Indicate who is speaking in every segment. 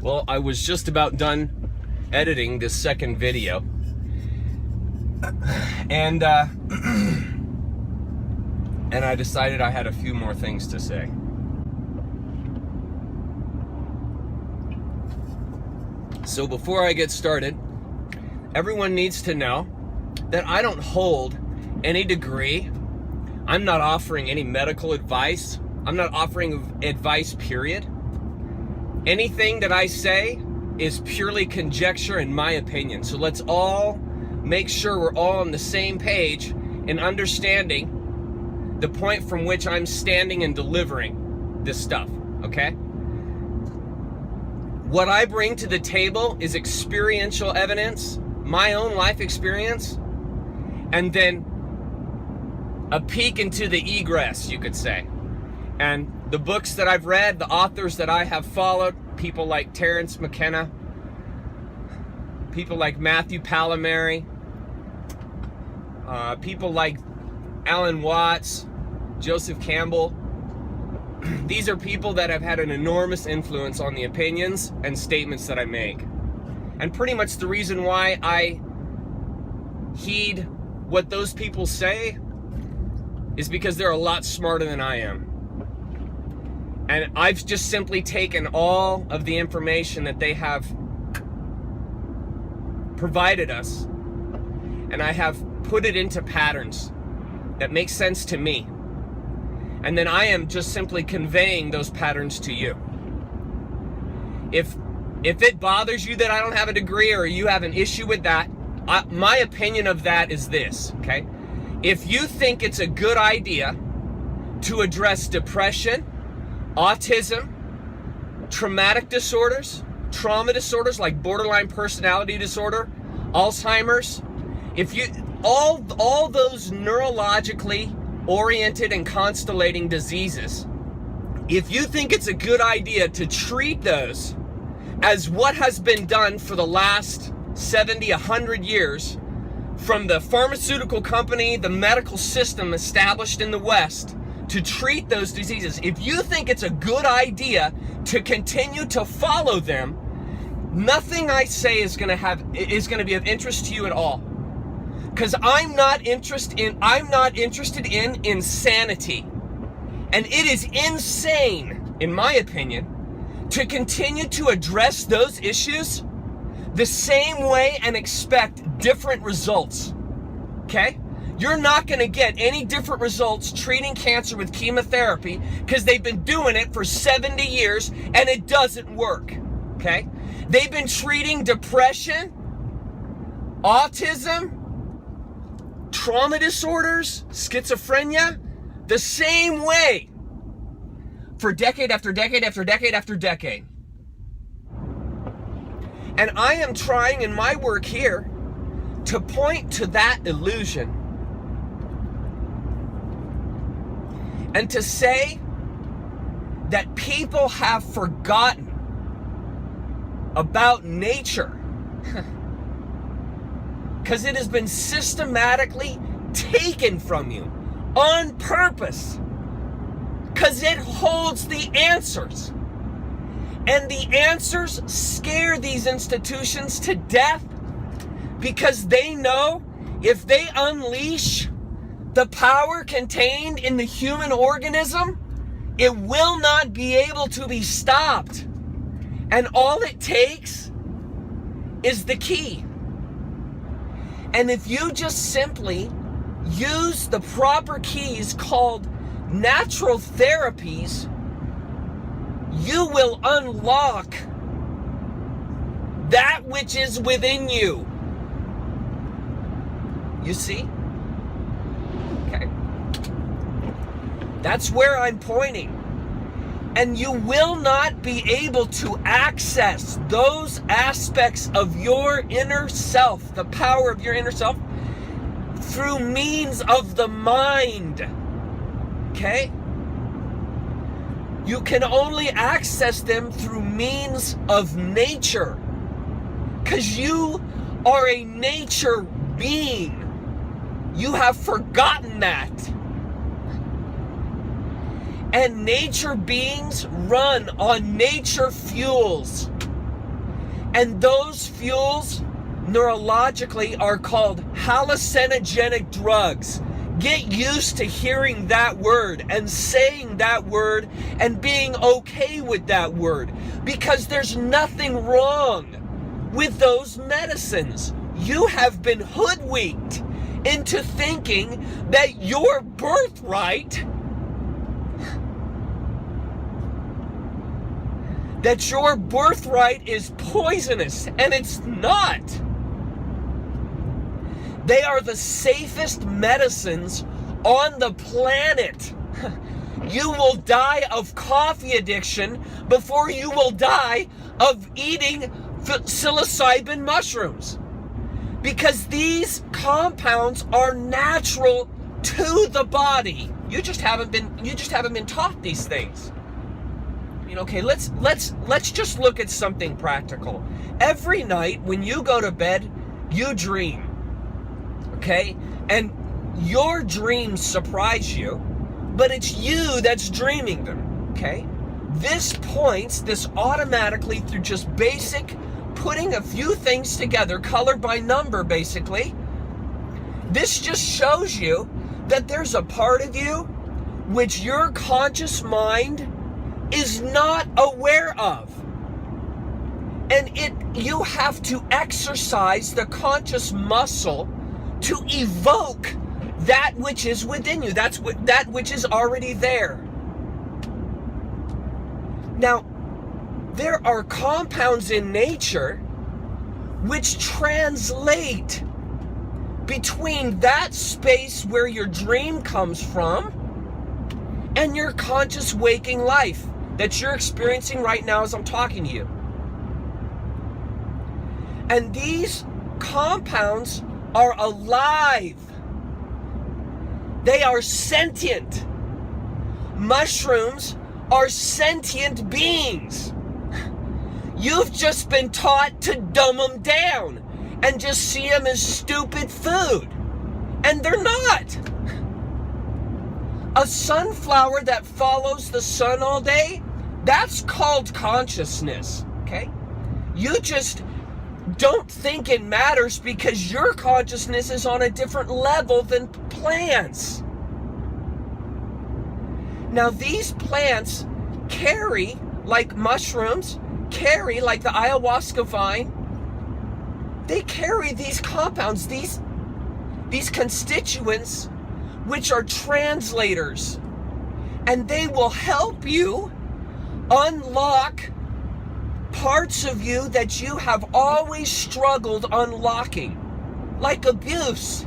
Speaker 1: Well, I was just about done editing this second video, and I decided I had a few more things to say. So before I get started, everyone needs to know that I don't hold any degree. I'm not offering any medical advice. I'm not offering advice, period. Anything that I say is purely conjecture and my opinion. So let's all make sure we're all on the same page in understanding the point from which I'm standing and delivering this stuff, okay? What I bring to the table is experiential evidence, my own life experience, and then a peek into the egress, you could say. And the books that I've read, the authors that I have followed, people like Terence McKenna, people like Matthew Palomari, people like Alan Watts, Joseph Campbell. These are people that have had an enormous influence on the opinions and statements that I make. And pretty much the reason why I heed what those people say is because they're a lot smarter than I am. And I've just simply taken all of the information that they have provided us, and I have put it into patterns that make sense to me. And then I am just simply conveying those patterns to you. If it bothers you that I don't have a degree or you have an issue with that, my opinion of that is this, okay? If you think it's a good idea to address depression, autism, traumatic disorders, trauma disorders like borderline personality disorder, Alzheimer's, all those neurologically oriented and constellating diseases, if you think it's a good idea to treat those as what has been done for the last 70, 100 years from the pharmaceutical company, the medical system established in the West, to treat those diseases, if you think it's a good idea to continue to follow them, nothing I say is going to be of interest to you at all. Because I'm not interested in insanity. And it is insane, in my opinion, to continue to address those issues the same way and expect different results. Okay? You're not going to get any different results treating cancer with chemotherapy because they've been doing it for 70 years and it doesn't work, okay? They've been treating depression, autism, trauma disorders, schizophrenia, the same way for decade after decade after decade after decade. And I am trying in my work here to point to that illusion and to say that people have forgotten about nature because it has been systematically taken from you on purpose because it holds the answers. And the answers scare these institutions to death because they know if they unleash the power contained in the human organism, it will not be able to be stopped. And all it takes is the key. And if you just simply use the proper keys called natural therapies, you will unlock that which is within you. You see? Okay. That's where I'm pointing. And you will not be able to access those aspects of your inner self, the power of your inner self, through means of the mind. Okay? You can only access them through means of nature. Because you are a nature being. You have forgotten that. And nature beings run on nature fuels. And those fuels neurologically are called hallucinogenic drugs. Get used to hearing that word and saying that word and being okay with that word, because there's nothing wrong with those medicines. You have been hoodwinked into thinking that your birthright, is poisonous, and it's not. They are the safest medicines on the planet. You will die of coffee addiction before you will die of eating psilocybin mushrooms, because these compounds are natural to the body. You just haven't been taught these things. Okay, let's just look at something practical. Every night when you go to bed, you dream. Okay? And your dreams surprise you, but it's you that's dreaming them. Okay? This automatically through just basic putting a few things together, color by number basically. This just shows you that there's a part of you which your conscious mind is not aware of. And you have to exercise the conscious muscle to evoke that which is within you. That which is already there. Now, there are compounds in nature which translate between that space where your dream comes from and your conscious waking life that you're experiencing right now as I'm talking to you. And these compounds are alive. They are sentient. Mushrooms are sentient beings. You've just been taught to dumb them down and just see them as stupid food. And they're not. A sunflower that follows the sun all day, that's called consciousness, okay? You just don't think it matters because your consciousness is on a different level than plants. Now, these plants carry, like mushrooms, carry, like the ayahuasca vine, they carry these compounds, these constituents, which are translators, and they will help you unlock parts of you that you have always struggled unlocking, like abuse,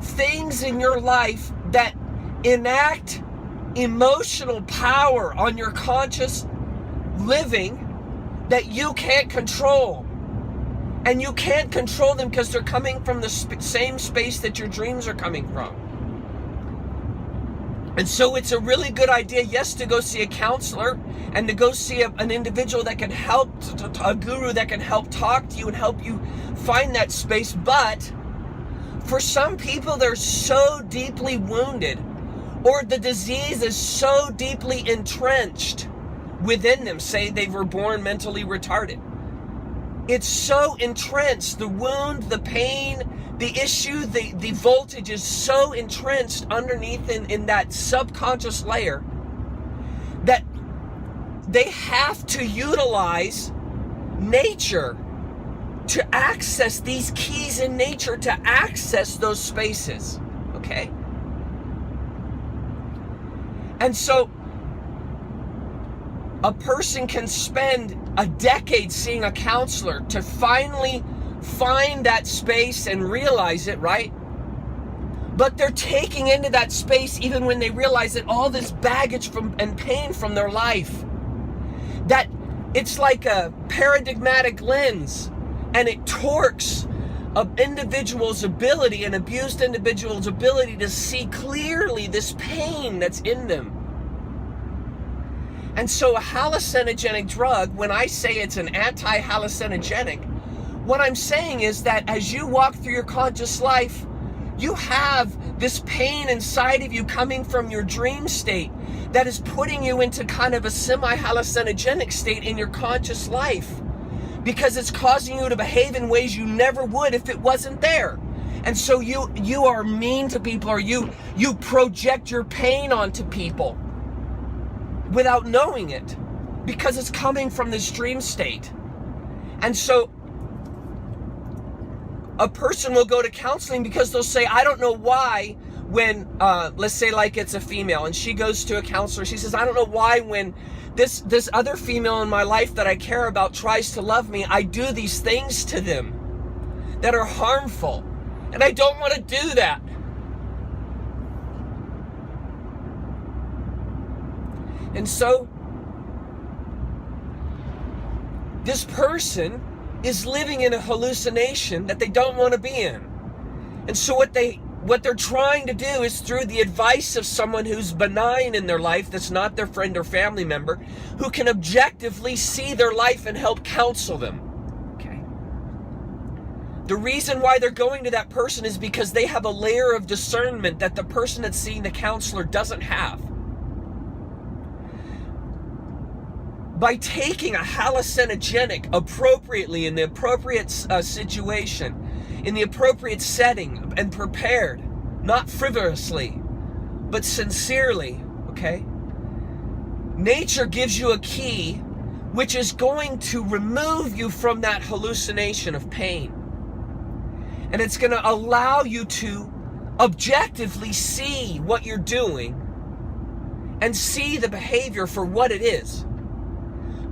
Speaker 1: things in your life that enact emotional power on your conscious living that you can't control. And you can't control them because they're coming from the same space that your dreams are coming from. And so it's a really good idea, yes, to go see a counselor and to go see an individual that can help, a guru that can help talk to you and help you find that space. But for some people, they're so deeply wounded, or the disease is so deeply entrenched within them. Say they were born mentally retarded. It's so entrenched, the wound, the pain, the issue, the voltage is so entrenched underneath in that subconscious layer that they have to utilize nature to access these keys in nature, to access those spaces, okay? And so a person can spend a decade seeing a counselor to finally find that space and realize it, right? But they're taking into that space even when they realize that all this baggage and pain from their life, that it's like a paradigmatic lens, and it torques an individual's ability, an abused individual's ability to see clearly this pain that's in them. And so a hallucinogenic drug, when I say it's an anti-hallucinogenic, what I'm saying is that as you walk through your conscious life, you have this pain inside of you coming from your dream state that is putting you into kind of a semi-hallucinogenic state in your conscious life. because it's causing you to behave in ways you never would if it wasn't there. And so you are mean to people, or you project your pain onto people without knowing it, because it's coming from this dream state. And so a person will go to counseling because they'll say, I don't know why when, let's say like it's a female and she goes to a counselor, she says, I don't know why when this other female in my life that I care about tries to love me, I do these things to them that are harmful. And I don't want to do that. And so this person is living in a hallucination that they don't want to be in. And so what they're trying to do is, through the advice of someone who's benign in their life, that's not their friend or family member, who can objectively see their life and help counsel them. Okay. The reason why they're going to that person is because they have a layer of discernment that the person that's seeing the counselor doesn't have. By taking a hallucinogenic appropriately in the appropriate situation, in the appropriate setting, and prepared, not frivolously, but sincerely, okay? Nature gives you a key which is going to remove you from that hallucination of pain. And it's going to allow you to objectively see what you're doing and see the behavior for what it is.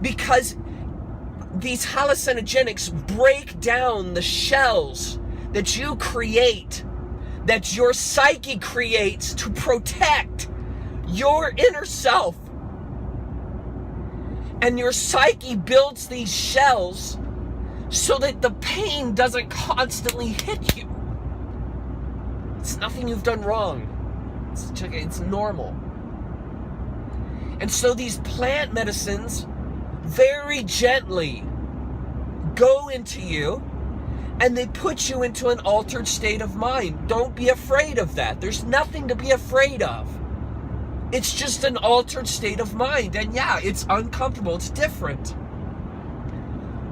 Speaker 1: Because these hallucinogenics break down the shells that you create, that your psyche creates to protect your inner self. And your psyche builds these shells so that the pain doesn't constantly hit you. It's nothing you've done wrong. It's normal. And so these plant medicines very gently go into you, and they put you into an altered state of mind. Don't be afraid of that. There's nothing to be afraid of. It's just an altered state of mind. And yeah, it's uncomfortable. It's different.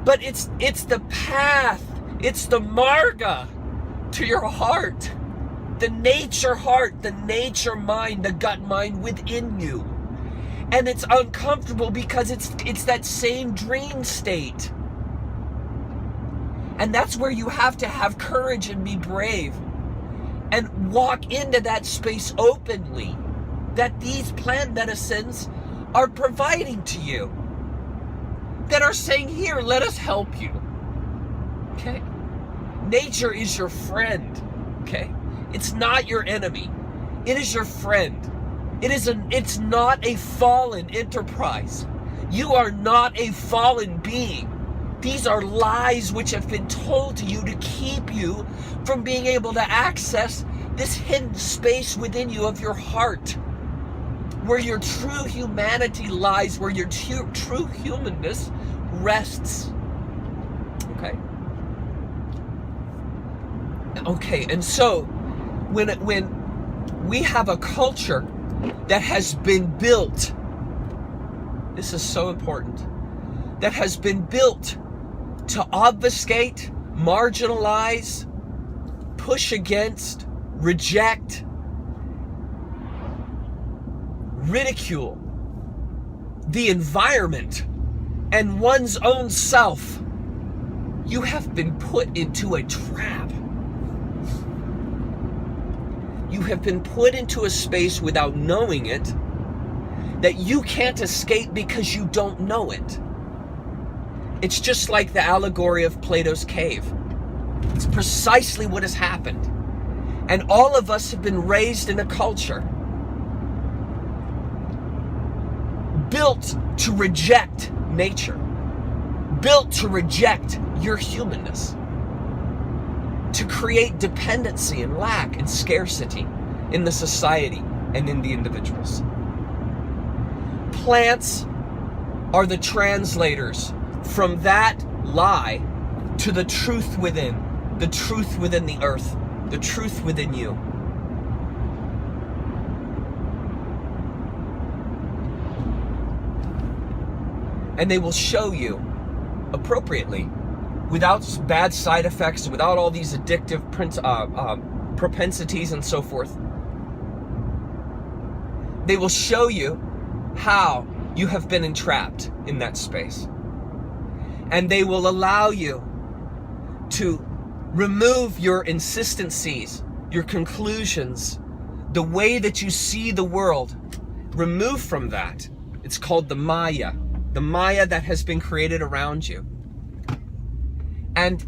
Speaker 1: But it's the path. It's the marga to your heart. The nature heart, the nature mind, the gut mind within you. And it's uncomfortable because it's that same dream state. And that's where you have to have courage and be brave and walk into that space openly that these plant medicines are providing to you. That are saying, here, let us help you. Okay? Nature is your friend. Okay? It's not your enemy. It is your friend. It's not a fallen enterprise. You are not a fallen being. These are lies which have been told to you to keep you from being able to access this hidden space within you of your heart, where your true humanity lies, where your true humanness rests. Okay? Okay, and so when we have a culture that has been built, this is so important, that has been built to obfuscate, marginalize, push against, reject, ridicule the environment and one's own self, you have been put into a trap. You have been put into a space without knowing it that you can't escape because you don't know it. It's just like the allegory of Plato's cave. It's precisely what has happened. And all of us have been raised in a culture built to reject nature, built to reject your humanness, to create dependency and lack and scarcity in the society and in the individuals. Plants are the translators from that lie to the truth within the earth, the truth within you. And they will show you appropriately, without bad side effects, without all these addictive propensities and so forth. They will show you how you have been entrapped in that space. And they will allow you to remove your insistencies, your conclusions, the way that you see the world. Remove from that. It's called the Maya that has been created around you. And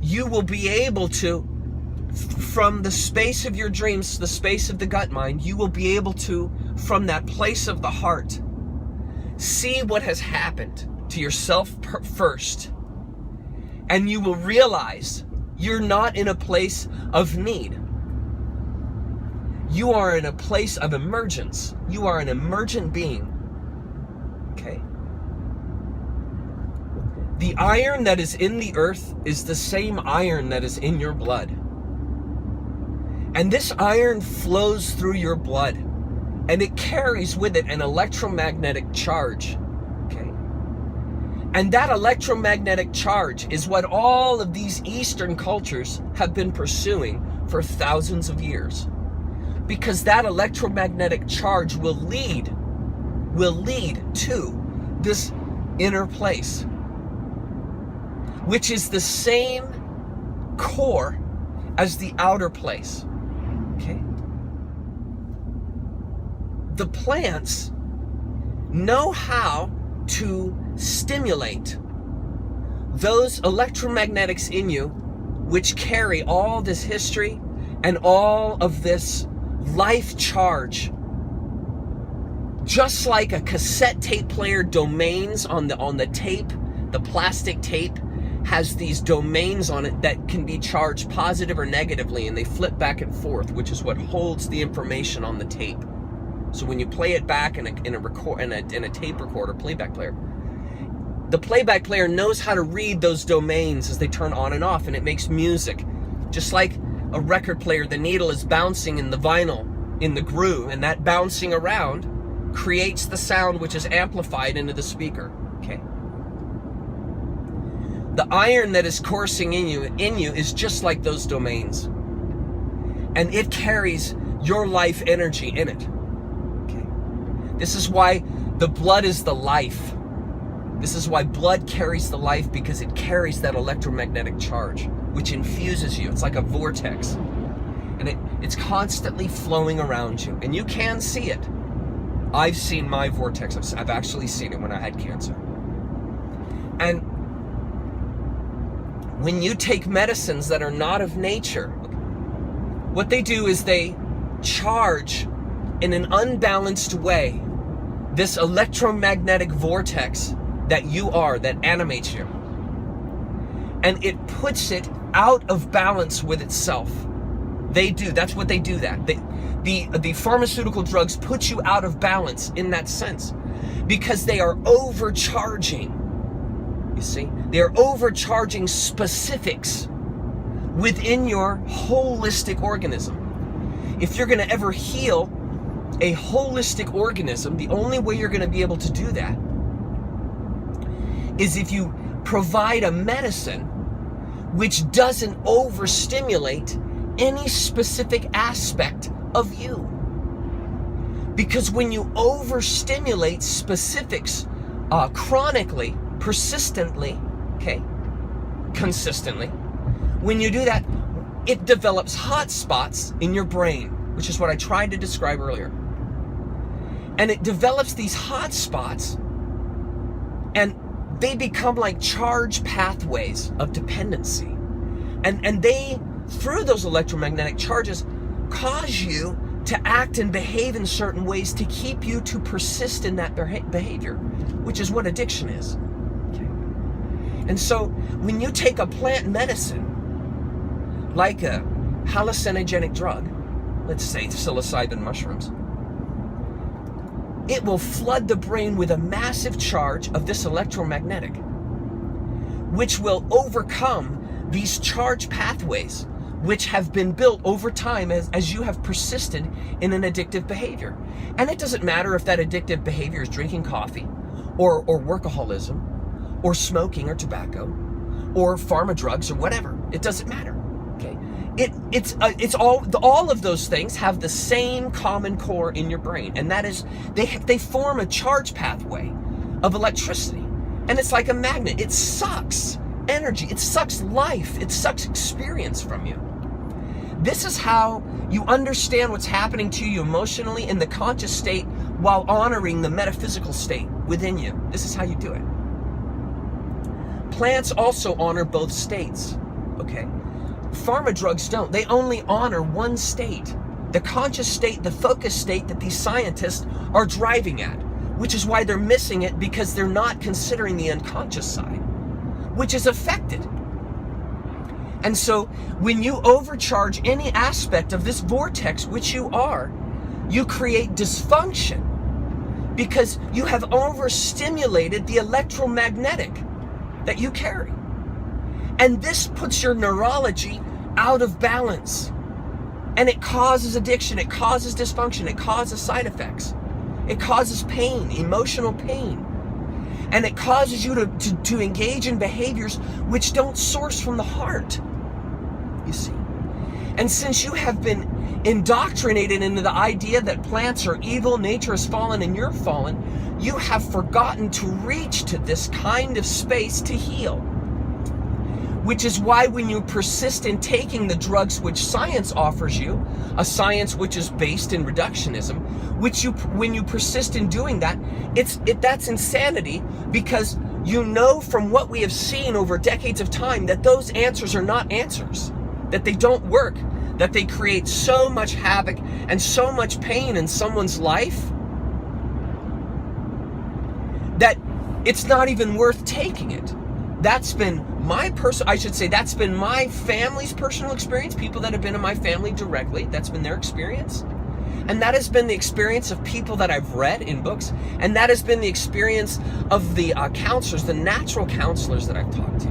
Speaker 1: you will be able to, from the space of your dreams, the space of the gut mind, you will be able to, from that place of the heart, see what has happened to yourself first. And you will realize you're not in a place of need. You are in a place of emergence. You are an emergent being. Okay? The iron that is in the earth is the same iron that is in your blood. And this iron flows through your blood, and it carries with it an electromagnetic charge. Okay? And that electromagnetic charge is what all of these Eastern cultures have been pursuing for thousands of years. Because that electromagnetic charge will lead to this inner place, which is the same core as the outer place. Okay? The plants know how to stimulate those electromagnetics in you, which carry all this history and all of this life charge. Just like a cassette tape player domains on the tape, the plastic tape has these domains on it that can be charged positive or negatively, and they flip back and forth, which is what holds the information on the tape. So when you play it back in a tape recorder, playback player, the playback player knows how to read those domains as they turn on and off, and it makes music. Just like a record player, the needle is bouncing in the vinyl, in the groove, and that bouncing around creates the sound which is amplified into the speaker. Okay? The iron that is coursing in you is just like those domains. And it carries your life energy in it. Okay? This is why the blood is the life. This is why blood carries the life, because it carries that electromagnetic charge, which infuses you. It's like a vortex. And it's constantly flowing around you. And you can see it. I've seen my vortex. I've actually seen it when I had cancer. And when you take medicines that are not of nature, what they do is they charge in an unbalanced way this electromagnetic vortex that you are, that animates you. And it puts it out of balance with itself. They do. That's what they do. The pharmaceutical drugs put you out of balance in that sense, because they are overcharging. You see, they are overcharging specifics within your holistic organism. If you're going to ever heal a holistic organism, the only way you're going to be able to do that is if you provide a medicine which doesn't overstimulate any specific aspect of you. Because when you overstimulate specifics chronically, persistently, okay, consistently, when you do that, it develops hot spots in your brain, which is what I tried to describe earlier. And it develops these hot spots, and they become like charge pathways of dependency. And they, through those electromagnetic charges, cause you to act and behave in certain ways to keep you to persist in that behavior, which is what addiction is. Okay. And so when you take a plant medicine, like a hallucinogenic drug, let's say psilocybin mushrooms, it will flood the brain with a massive charge of this electromagnetic, which will overcome these charge pathways which have been built over time as you have persisted in an addictive behavior. And it doesn't matter if that addictive behavior is drinking coffee or workaholism or smoking or tobacco or pharma drugs or whatever. It doesn't matter. Okay, it's all of those things have the same common core in your brain, and that is they form a charge pathway of electricity, and it's like a magnet. It sucks energy, it sucks life, it sucks experience from you. This is how you understand what's happening to you emotionally in the conscious state while honoring the metaphysical state within you. This is how you do it. Plants also honor both states, okay? Pharma drugs don't. They only honor one state, the conscious state, the focused state that these scientists are driving at, which is why they're missing it, because they're not considering the unconscious side, which is affected. And so when you overcharge any aspect of this vortex, which you are, you create dysfunction because you have overstimulated the electromagnetic that you carry. And this puts your neurology out of balance. And it causes addiction, it causes dysfunction, it causes side effects. It causes pain, emotional pain. And it causes you to engage in behaviors which don't source from the heart, you see. And since you have been indoctrinated into the idea that plants are evil, nature is fallen, and you're fallen, you have forgotten to reach to this kind of space to heal. Which is why when you persist in taking the drugs which science offers you, a science which is based in reductionism, when you persist in doing that, that's insanity, because you know from what we have seen over decades of time that those answers are not answers, that they don't work, that they create so much havoc and so much pain in someone's life that it's not even worth taking it. That's been that's been my family's personal experience, people that have been in my family directly, that's been their experience. And that has been the experience of people that I've read in books, and that has been the experience of the counselors, the natural counselors that I've talked to.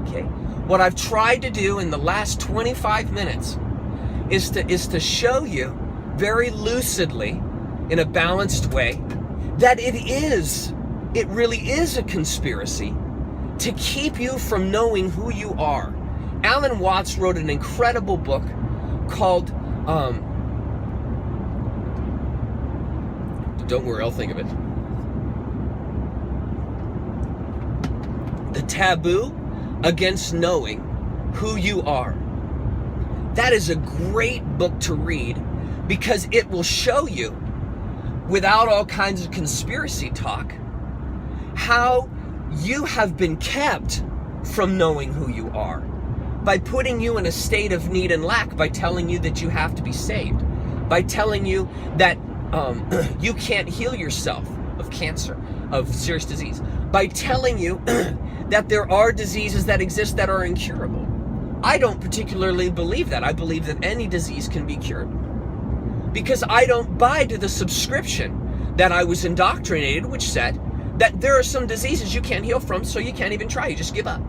Speaker 1: Okay? What I've tried to do in the last 25 minutes is to show you very lucidly, in a balanced way, that it really is a conspiracy to keep you from knowing who you are. Alan Watts wrote an incredible book called, don't worry, I'll think of it. The Taboo Against Knowing Who You Are. That is a great book to read because it will show you, without all kinds of conspiracy talk, how you have been kept from knowing who you are by putting you in a state of need and lack, by telling you that you have to be saved, by telling you that you can't heal yourself of cancer, of serious disease, by telling you that there are diseases that exist that are incurable. I don't particularly believe that. I believe that any disease can be cured, because I don't buy to the subscription that I was indoctrinated, which said that there are some diseases you can't heal from, so you can't even try, you just give up,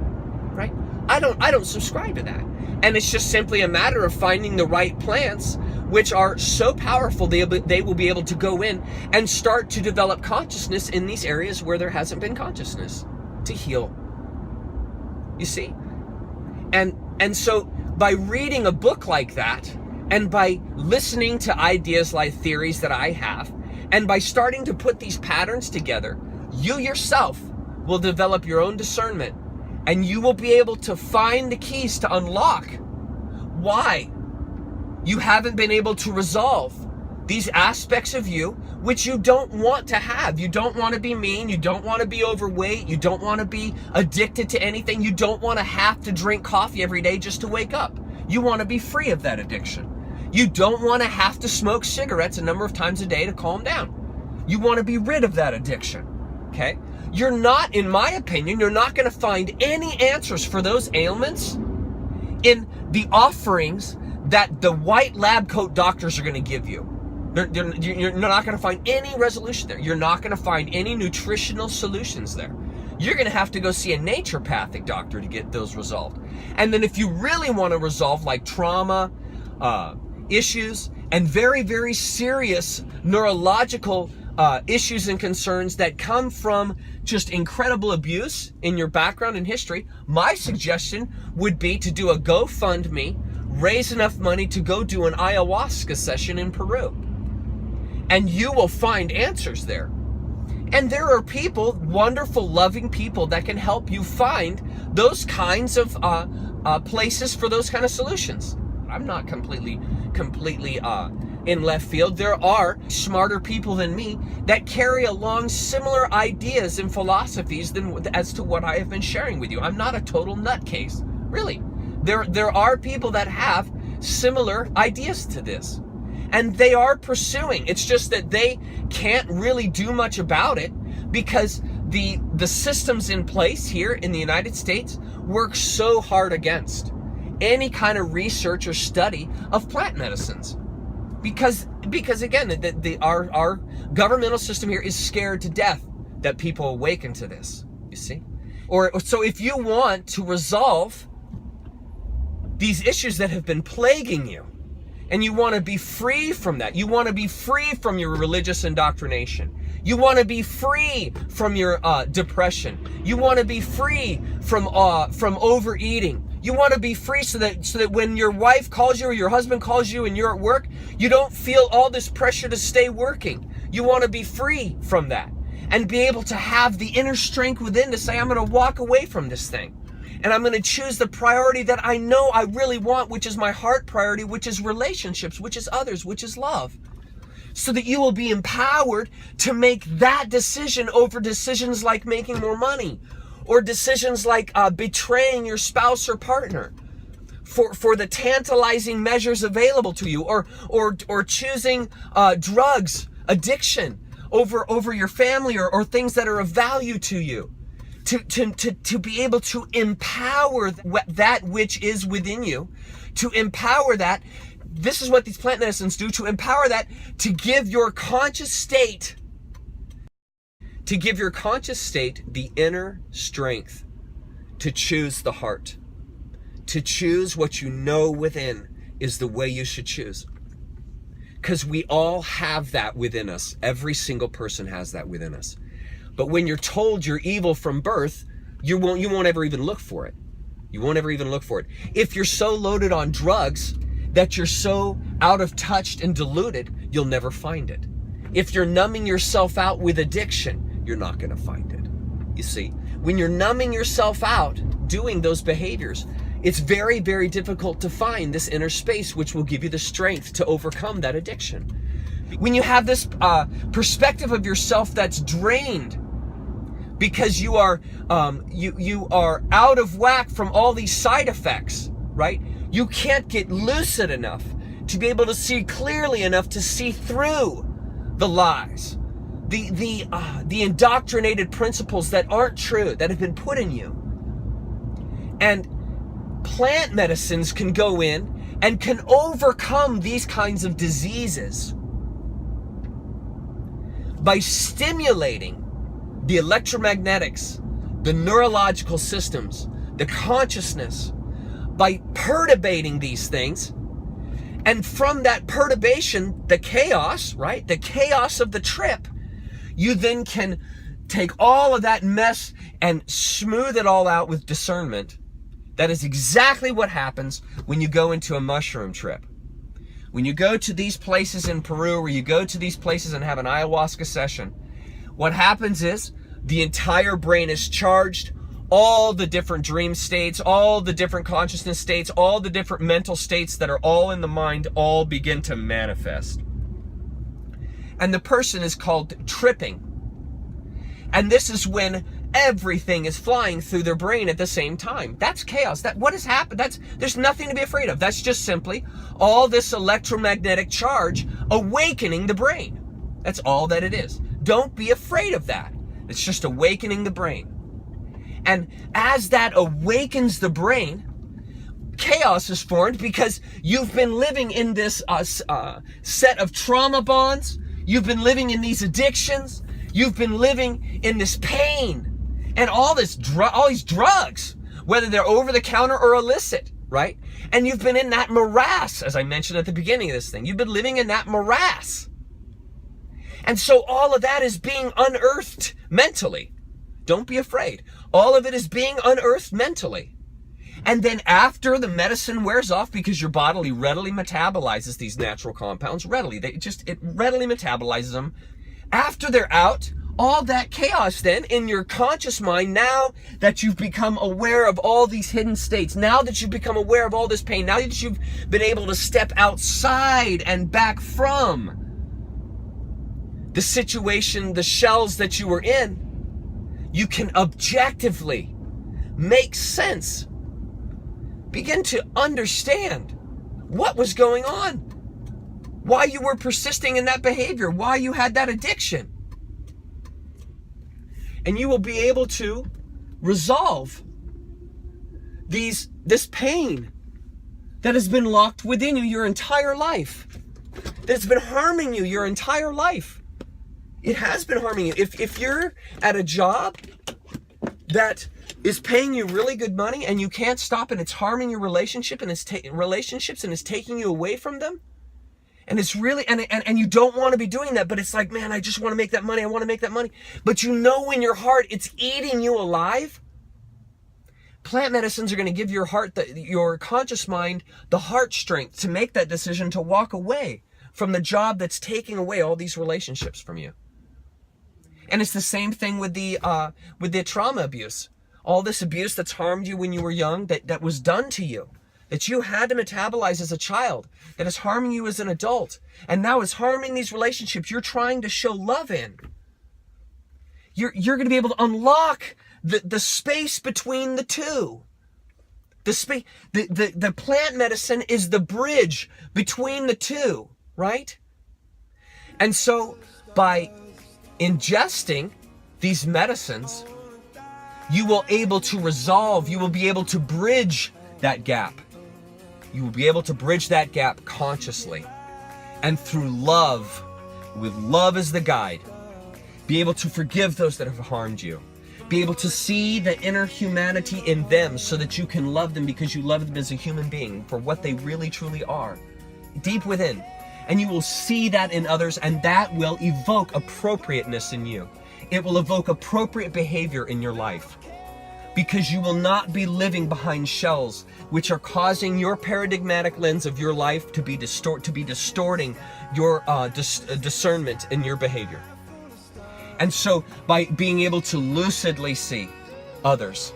Speaker 1: right? I don't subscribe to that. And it's just simply a matter of finding the right plants, which are so powerful they will be able to go in and start to develop consciousness in these areas where there hasn't been consciousness, to heal. You see? And so by reading a book like that, and by listening to ideas like theories that I have, and by starting to put these patterns together, you yourself will develop your own discernment, and you will be able to find the keys to unlock why you haven't been able to resolve these aspects of you which you don't want to have. You don't want to be mean, you don't want to be overweight, you don't want to be addicted to anything, you don't want to have to drink coffee every day just to wake up. You want to be free of that addiction. You don't want to have to smoke cigarettes a number of times a day to calm down. You want to be rid of that addiction. Okay? You're not, in my opinion, you're not going to find any answers for those ailments in the offerings that the white lab coat doctors are going to give you. You're not going to find any resolution there. You're not going to find any nutritional solutions there. You're going to have to go see a naturopathic doctor to get those resolved. And then if you really want to resolve like trauma, issues, and very, very serious neurological issues and concerns that come from just incredible abuse in your background and history, my suggestion would be to do a GoFundMe, raise enough money to go do an ayahuasca session in Peru. And you will find answers there. And there are people, wonderful, loving people that can help you find those kinds of places for those kind of solutions. I'm not completely in left field. There are smarter people than me that carry along similar ideas and philosophies as to what I have been sharing with you. I'm not a total nutcase, really. There are people that have similar ideas to this, and they are pursuing. It's just that they can't really do much about it because the systems in place here in the United States work so hard against any kind of research or study of plant medicines. Because again, our governmental system here is scared to death that people awaken to this, you see? So if you want to resolve these issues that have been plaguing you, and you want to be free from that, you want to be free from your religious indoctrination, you want to be free from your depression, you want to be free from overeating, you want to be free so that when your wife calls you or your husband calls you and you're at work, you don't feel all this pressure to stay working. You want to be free from that and be able to have the inner strength within to say, I'm going to walk away from this thing. And I'm going to choose the priority that I know I really want, which is my heart priority, which is relationships, which is others, which is love. So that you will be empowered to make that decision over decisions like making more money, or decisions like betraying your spouse or partner for the tantalizing measures available to you, or choosing drugs, addiction over your family or things that are of value to you. To be able to empower that which is within you, to empower that. This is what these plant medicines do, to empower that, to give your conscious state the inner strength to choose the heart, to choose what you know within is the way you should choose. Because we all have that within us. Every single person has that within us. But when you're told you're evil from birth, you won't ever even look for it. You won't ever even look for it. If you're so loaded on drugs that you're so out of touch and deluded, you'll never find it. If you're numbing yourself out with addiction, you're not going to find it. You see, when you're numbing yourself out doing those behaviors, it's very, very difficult to find this inner space which will give you the strength to overcome that addiction. When you have this perspective of yourself that's drained because you are out of whack from all these side effects, right? You can't get lucid enough to be able to see clearly enough to see through the lies, the indoctrinated principles that aren't true, that have been put in you. And plant medicines can go in and can overcome these kinds of diseases by stimulating the electromagnetics, the neurological systems, the consciousness, by perturbating these things. And from that perturbation, the chaos, right? The chaos of the trip, you then can take all of that mess and smooth it all out with discernment. That is exactly what happens when you go into a mushroom trip. When you go to these places in Peru, or you go to these places and have an ayahuasca session, what happens is the entire brain is charged. All the different dream states, all the different consciousness states, all the different mental states that are all in the mind all begin to manifest. And the person is called tripping. And this is when everything is flying through their brain at the same time. That's chaos. What has happened? There's nothing to be afraid of. That's just simply all this electromagnetic charge awakening the brain. That's all that it is. Don't be afraid of that. It's just awakening the brain. And as that awakens the brain, chaos is formed because you've been living in this set of trauma bonds. You've been living in these addictions. You've been living in this pain and all these drugs, whether they're over the counter or illicit, right? And you've been in that morass, as I mentioned at the beginning of this thing. You've been living in that morass. And so all of that is being unearthed mentally. Don't be afraid. All of it is being unearthed mentally. And then after the medicine wears off, because your body readily metabolizes these natural compounds, it readily metabolizes them. After they're out, all that chaos then in your conscious mind, now that you've become aware of all these hidden states, now that you've become aware of all this pain, now that you've been able to step outside and back from the situation, the shells that you were in, you can objectively make sense, begin to understand what was going on, why you were persisting in that behavior, why you had that addiction. And you will be able to resolve this pain that has been locked within you your entire life, that's been harming you your entire life. It has been harming you. If you're at a job that is paying you really good money and you can't stop, and it's harming your relationship and relationships and it's taking you away from them, and it's really, and you don't want to be doing that, but it's like, man, I just want to make that money. I want to make that money. But you know in your heart it's eating you alive. Plant medicines are going to give your heart, your conscious mind, the heart strength to make that decision to walk away from the job that's taking away all these relationships from you. And it's the same thing with the trauma abuse. All this abuse that's harmed you when you were young, that was done to you, that you had to metabolize as a child, that is harming you as an adult, and now is harming these relationships you're trying to show love in. You're going to be able to unlock the space between the two. The plant medicine is the bridge between the two, right? And so by ingesting these medicines, you will be able to bridge that gap. You will be able to bridge that gap consciously. And through love, with love as the guide, be able to forgive those that have harmed you. Be able to see the inner humanity in them so that you can love them because you love them as a human being for what they really truly are, deep within. And you will see that in others, and that will evoke appropriateness in you. It will evoke appropriate behavior in your life, because you will not be living behind shells which are causing your paradigmatic lens of your life to be distorting your discernment in your behavior. And so by being able to lucidly see others,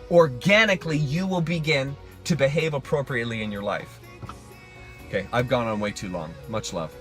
Speaker 1: organically you will begin to behave appropriately in your life. Okay, I've gone on way too long. Much love.